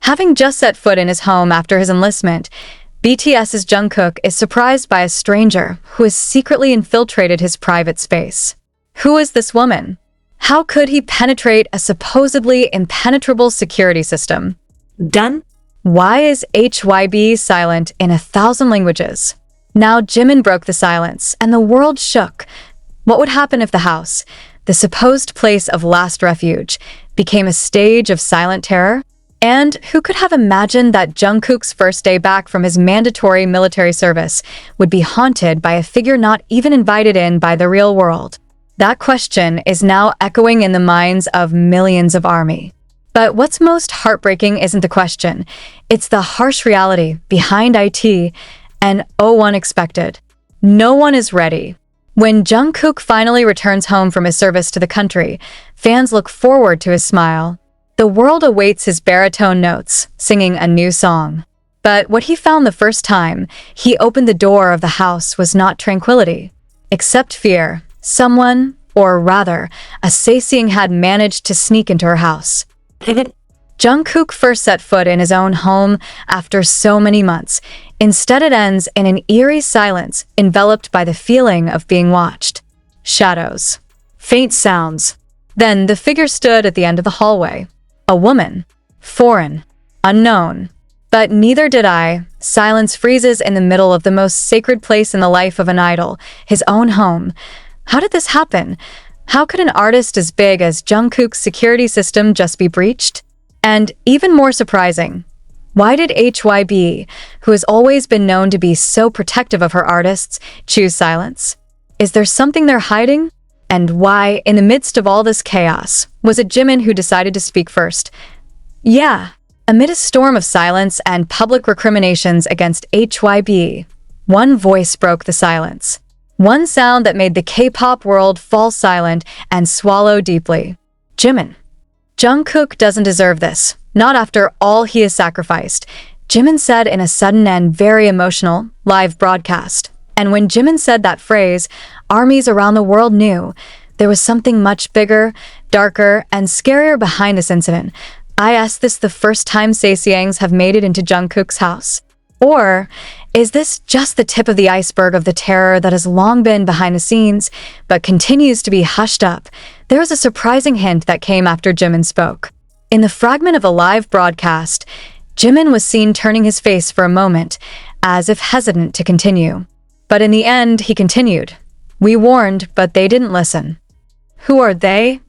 Having just set foot in his home after his enlistment, BTS's Jungkook is surprised by a stranger who has secretly infiltrated his private space. Who is this woman? How could he penetrate a supposedly impenetrable security system? Done? Why is HYBE silent in 1,000 languages? Now Jimin broke the silence, and the world shook. What would happen if the house, the supposed place of last refuge, became a stage of silent terror? And who could have imagined that Jungkook's first day back from his mandatory military service would be haunted by a figure not even invited in by the real world? That question is now echoing in the minds of millions of ARMY. But what's most heartbreaking isn't the question, it's the harsh reality behind IT and unexpected. No one is ready. When Jungkook finally returns home from his service to the country, fans look forward to his smile. The world awaits his baritone notes, singing a new song. But what he found the first time he opened the door of the house was not tranquility, except fear. Someone, or rather, a Sasaeng had managed to sneak into her house. Jungkook first set foot in his own home after so many months. Instead, it ends in an eerie silence enveloped by the feeling of being watched. Shadows. Faint sounds. Then the figure stood at the end of the hallway. A woman. Foreign. Unknown. But neither did I. Silence freezes in the middle of the most sacred place in the life of an idol, his own home. How did this happen? How could an artist as big as Jungkook's security system just be breached? And even more surprising, why did HYBE, who has always been known to be so protective of her artists, choose silence? Is there something they're hiding? And why, in the midst of all this chaos, was it Jimin who decided to speak first? Yeah, amid a storm of silence and public recriminations against HYBE, one voice broke the silence. One sound that made the K-pop world fall silent and swallow deeply. Jimin. Jungkook doesn't deserve this, not after all he has sacrificed, Jimin said in a sudden and very emotional live broadcast. And when Jimin said that phrase, armies around the world knew there was something much bigger, darker, and scarier behind this incident. I asked this the first time Sasaengs have made it into Jungkook's house. Or is this just the tip of the iceberg of the terror that has long been behind the scenes, but continues to be hushed up? There was a surprising hint that came after Jimin spoke. In the fragment of a live broadcast, Jimin was seen turning his face for a moment, as if hesitant to continue. But in the end, he continued. We warned, but they didn't listen. Who are they?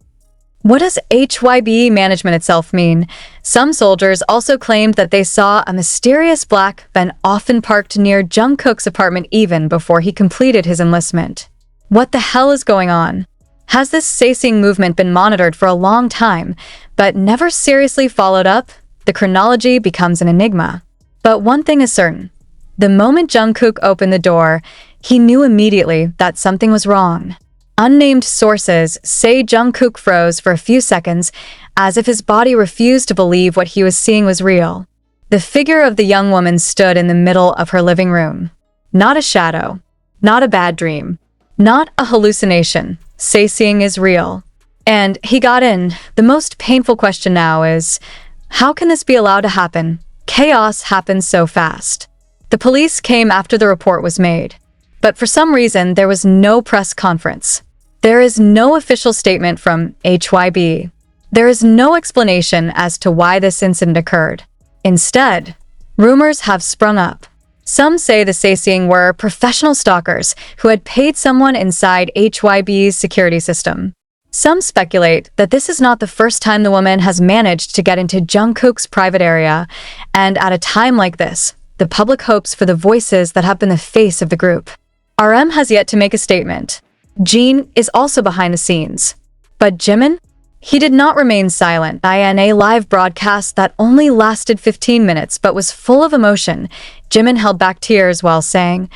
What does HYBE management itself mean? Some soldiers also claimed that they saw a mysterious black van often parked near Jungkook's apartment even before he completed his enlistment. What the hell is going on? Has this Sasaeng movement been monitored for a long time, but never seriously followed up? The chronology becomes an enigma. But one thing is certain. The moment Jungkook opened the door, he knew immediately that something was wrong. Unnamed sources say Jungkook froze for a few seconds, as if his body refused to believe what he was seeing was real. The figure of the young woman stood in the middle of her living room. Not a shadow. Not a bad dream. Not a hallucination. Sasaeng is real. And he got in. The most painful question now is, how can this be allowed to happen? Chaos happens so fast. The police came after the report was made. But for some reason, there was no press conference. There is no official statement from HYBE. There is no explanation as to why this incident occurred. Instead, rumors have sprung up. Some say the Sasaeng were professional stalkers who had paid someone inside HYBE's security system. Some speculate that this is not the first time the woman has managed to get into Jungkook's private area, and at a time like this, the public hopes for the voices that have been the face of the group. RM has yet to make a statement. Jin is also behind the scenes. But Jimin? He did not remain silent in a live broadcast that only lasted 15 minutes but was full of emotion. Jimin held back tears while saying,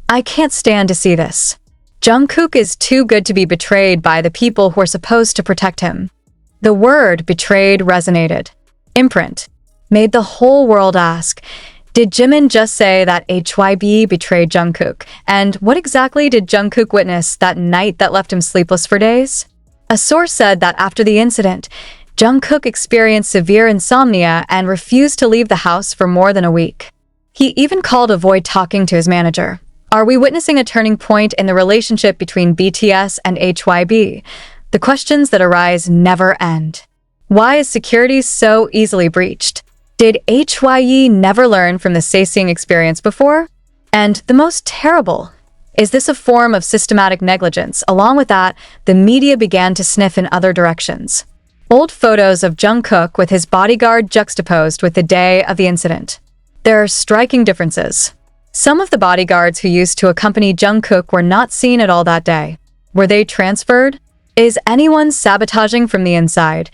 I can't stand to see this. Jungkook is too good to be betrayed by the people who are supposed to protect him. The word betrayed resonated. Imprint made the whole world ask, did Jimin just say that HYBE betrayed Jungkook? And what exactly did Jungkook witness that night that left him sleepless for days? A source said that after the incident, Jungkook experienced severe insomnia and refused to leave the house for more than a week. He even called to avoid talking to his manager. Are we witnessing a turning point in the relationship between BTS and HYBE? The questions that arise never end. Why is security so easily breached? Did HYBE never learn from the Sasaeng experience before? And the most terrible, is this a form of systematic negligence? Along with that, the media began to sniff in other directions. Old photos of Jungkook with his bodyguard juxtaposed with the day of the incident. There are striking differences. Some of the bodyguards who used to accompany Jungkook were not seen at all that day. Were they transferred? Is anyone sabotaging from the inside?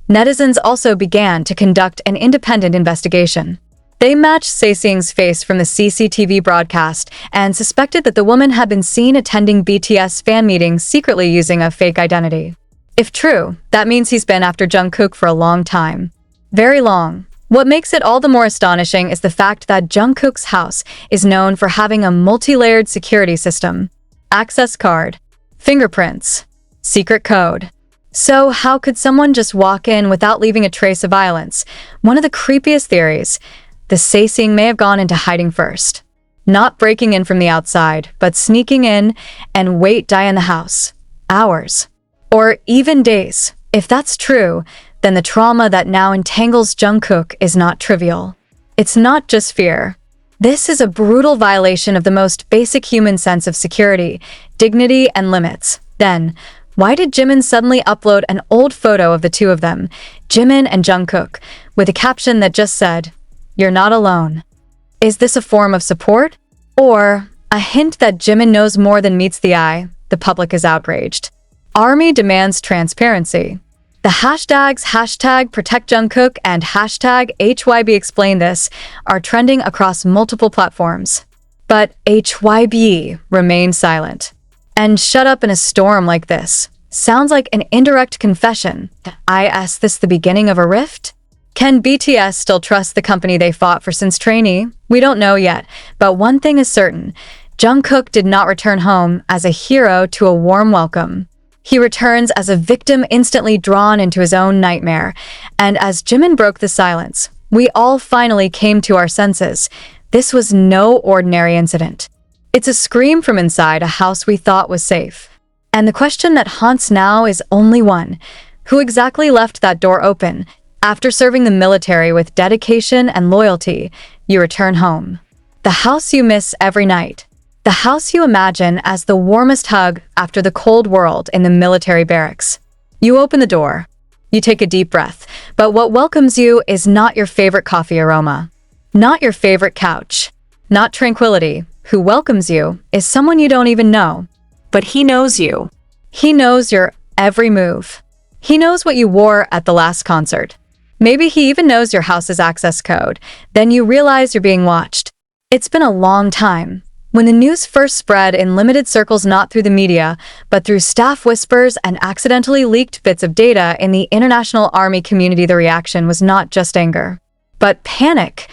Netizens also began to conduct an independent investigation. They matched Sasaeng's face from the CCTV broadcast and suspected that the woman had been seen attending BTS fan meetings secretly using a fake identity. If true, that means he's been after Jungkook for a long time. Very long. What makes it all the more astonishing is the fact that Jungkook's house is known for having a multi-layered security system. Access card, fingerprints, secret code. So how could someone just walk in without leaving a trace of violence? One of the creepiest theories, the Sasaeng may have gone into hiding first. Not breaking in from the outside, but sneaking in and die in the house. Hours. Or even days. If that's true, then the trauma that now entangles Jungkook is not trivial. It's not just fear. This is a brutal violation of the most basic human sense of security, dignity, and limits. Then, why did Jimin suddenly upload an old photo of the two of them, Jimin and Jungkook, with a caption that just said, "You're not alone"? Is this a form of support? Or a hint that Jimin knows more than meets the eye? The public is outraged. ARMY demands transparency. The hashtags #ProtectJungkook and #HYBEXplainThis are trending across multiple platforms. But HYBE remains silent. And shut up in a storm like this sounds like an indirect confession. Is this the beginning of a rift? Can BTS still trust the company they fought for since trainee? We don't know yet, but one thing is certain. Jungkook did not return home as a hero to a warm welcome. He returns as a victim instantly drawn into his own nightmare. And as Jimin broke the silence, we all finally came to our senses. This was no ordinary incident. It's a scream from inside a house we thought was safe. And the question that haunts now is only one. Who exactly left that door open? After serving the military with dedication and loyalty, you return home. The house you miss every night. The house you imagine as the warmest hug after the cold world in the military barracks. You open the door. You take a deep breath. But what welcomes you is not your favorite coffee aroma. Not your favorite couch. Not tranquility. Who welcomes you is someone you don't even know. But he knows you. He knows your every move. He knows what you wore at the last concert. Maybe he even knows your house's access code. Then you realize you're being watched. It's been a long time. When the news first spread in limited circles, not through the media, but through staff whispers and accidentally leaked bits of data in the international ARMY community, the reaction was not just anger, but panic.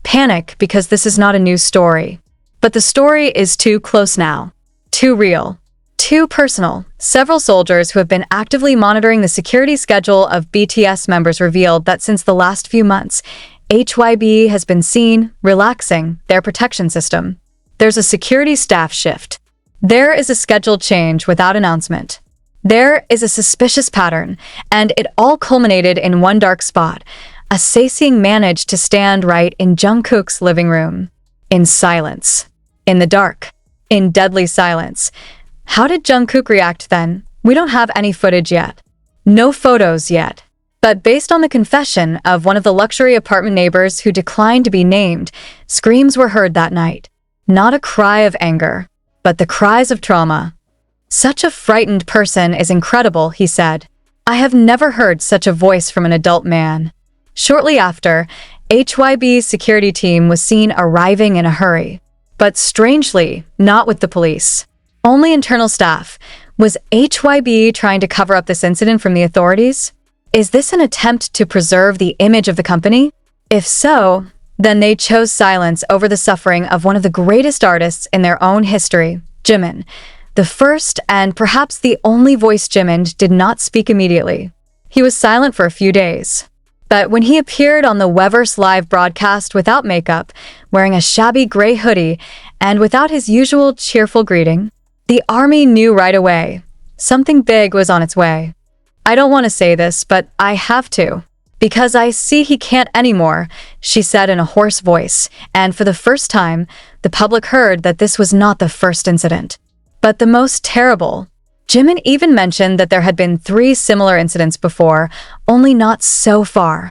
Panic because this is not a news story. But the story is too close now. Too real. Too personal. Several soldiers who have been actively monitoring the security schedule of BTS members revealed that since the last few months, HYBE has been seen relaxing their protection system. There's a security staff shift. There is a schedule change without announcement. There is a suspicious pattern, and it all culminated in one dark spot. A Sasaeng managed to stand right in Jungkook's living room. In silence. In the dark. In deadly silence. How did Jungkook react then? We don't have any footage yet. No photos yet. But based on the confession of one of the luxury apartment neighbors who declined to be named, screams were heard that night. Not a cry of anger, but the cries of trauma. "Such a frightened person is incredible," he said. "I have never heard such a voice from an adult man." Shortly after, HYBE's security team was seen arriving in a hurry. But strangely, not with the police. Only internal staff. Was HYBE trying to cover up this incident from the authorities? Is this an attempt to preserve the image of the company? If so, then they chose silence over the suffering of one of the greatest artists in their own history, Jimin. The first and perhaps the only voice Jimin did not speak immediately. He was silent for a few days. But when he appeared on the Weverse live broadcast without makeup, wearing a shabby gray hoodie, and without his usual cheerful greeting, the army knew right away. Something big was on its way. I don't want to say this, but I have to. Because I see he can't anymore, she said in a hoarse voice, and for the first time, the public heard that this was not the first incident. But the most terrible. Jimin even mentioned that there had been 3 similar incidents before, only not so far.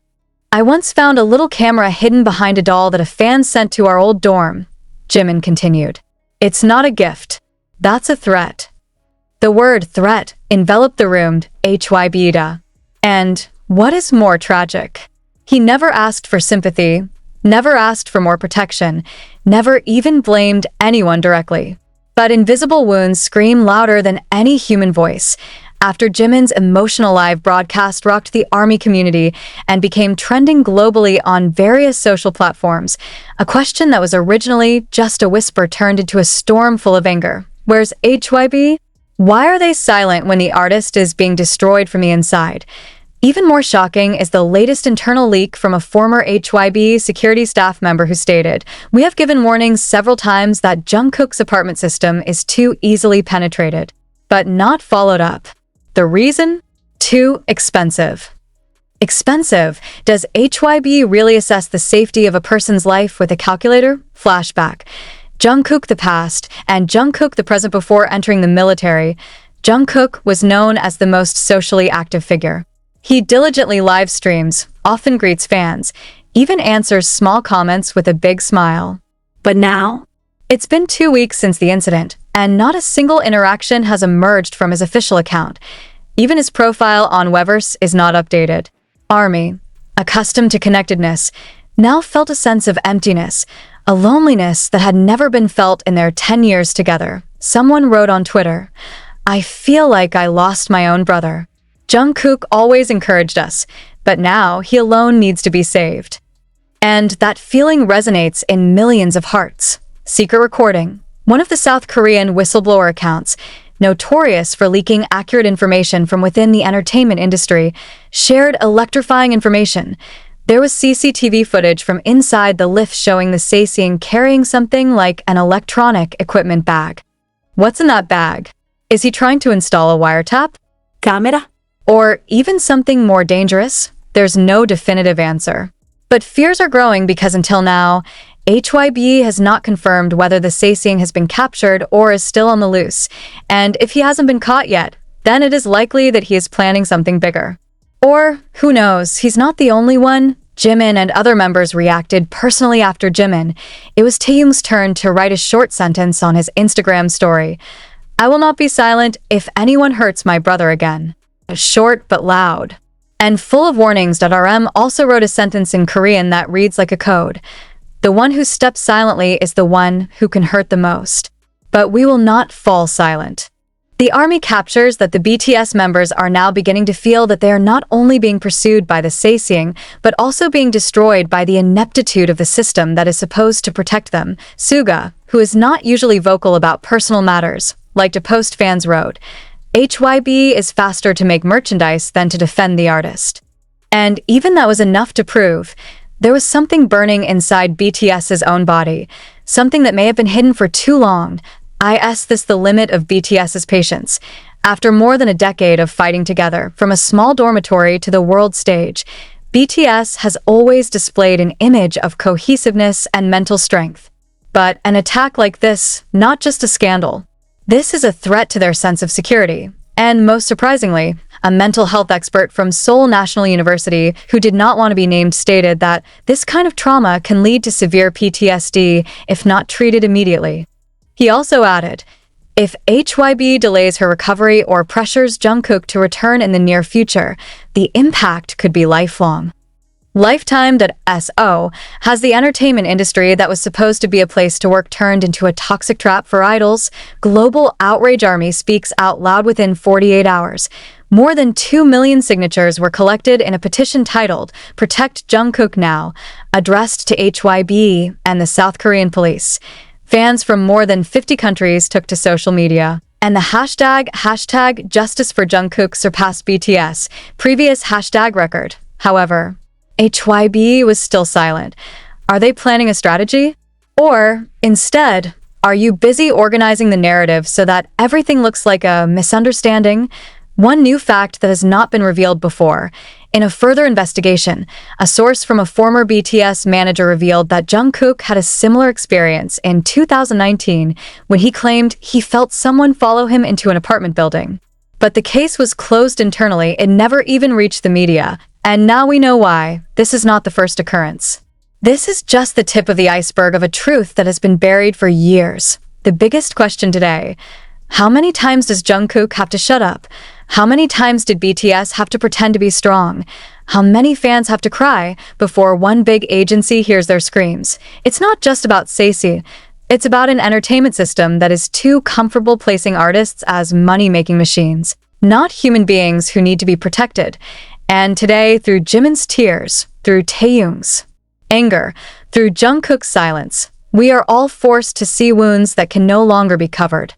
I once found a little camera hidden behind a doll that a fan sent to our old dorm, Jimin continued. It's not a gift. That's a threat. The word threat enveloped the room, HYBE. And what is more tragic? He never asked for sympathy, never asked for more protection, never even blamed anyone directly. But invisible wounds scream louder than any human voice. After Jimin's emotional live broadcast rocked the ARMY community and became trending globally on various social platforms, a question that was originally just a whisper turned into a storm full of anger. Where's HYBE? Why are they silent when the artist is being destroyed from the inside? Even more shocking is the latest internal leak from a former HYBE security staff member who stated, "We have given warnings several times that Jungkook's apartment system is too easily penetrated, but not followed up. The reason? Too expensive." Expensive? Does HYBE really assess the safety of a person's life with a calculator? Flashback. Jungkook the past, and Jungkook the present before entering the military. Jungkook was known as the most socially active figure. He diligently live streams, often greets fans, even answers small comments with a big smile. But now? It's been 2 weeks since the incident, and not a single interaction has emerged from his official account. Even his profile on Weverse is not updated. ARMY, accustomed to connectedness, now felt a sense of emptiness, a loneliness that had never been felt in their 10 years together. Someone wrote on Twitter, "I feel like I lost my own brother. Jungkook always encouraged us, but now he alone needs to be saved." And that feeling resonates in millions of hearts. Secret Recording, one of the South Korean whistleblower accounts, notorious for leaking accurate information from within the entertainment industry, shared electrifying information. There was CCTV footage from inside the lift showing the Sasaeng carrying something like an electronic equipment bag. What's in that bag? Is he trying to install a wiretap? Camera? Or even something more dangerous? There's no definitive answer. But fears are growing because until now, HYBE has not confirmed whether the Sasaeng has been captured or is still on the loose. And if he hasn't been caught yet, then it is likely that he is planning something bigger. Or, who knows, he's not the only one. Jimin and other members reacted personally after Jimin. It was Taeil's turn to write a short sentence on his Instagram story. "I will not be silent if anyone hurts my brother again." Short but loud. And full of warnings. RM also wrote a sentence in Korean that reads like a code. "The one who steps silently is the one who can hurt the most. But we will not fall silent." The army captures that the BTS members are now beginning to feel that they are not only being pursued by the Sasaeng, but also being destroyed by the ineptitude of the system that is supposed to protect them. Suga, who is not usually vocal about personal matters, liked a post fans wrote, "HYBE is faster to make merchandise than to defend the artist." And even that was enough to prove there was something burning inside BTS's own body, something that may have been hidden for too long. Is this the limit of BTS's patience? After more than a decade of fighting together, from a small dormitory to the world stage, BTS has always displayed an image of cohesiveness and mental strength. But an attack like this, not just a scandal. This is a threat to their sense of security. And most surprisingly, a mental health expert from Seoul National University who did not want to be named stated that this kind of trauma can lead to severe PTSD if not treated immediately. He also added, if HYBE delays her recovery or pressures Jungkook to return in the near future, the impact could be lifelong. Lifetime.so has the entertainment industry that was supposed to be a place to work turned into a toxic trap for idols. Global outrage army speaks out loud within 48 hours. More than 2 million signatures were collected in a petition titled "Protect Jungkook Now," addressed to HYBE and the South Korean police. Fans from more than 50 countries took to social media. And the hashtag Justice for Jungkook surpassed BTS' previous hashtag record. However, HYBE was still silent. Are they planning a strategy? Or, instead, are you busy organizing the narrative so that everything looks like a misunderstanding? One new fact that has not been revealed before. In a further investigation, a source from a former BTS manager revealed that Jungkook had a similar experience in 2019 when he claimed he felt someone follow him into an apartment building. But the case was closed internally, it never even reached the media, and now we know why. This is not the first occurrence. This is just the tip of the iceberg of a truth that has been buried for years. The biggest question today: how many times does Jungkook have to shut up? How many times did BTS have to pretend to be strong? How many fans have to cry before one big agency hears their screams? It's not just about Sasaeng. It's about an entertainment system that is too comfortable placing artists as money-making machines, not human beings who need to be protected. And today, through Jimin's tears, through Taehyung's anger, through Jungkook's silence, we are all forced to see wounds that can no longer be covered.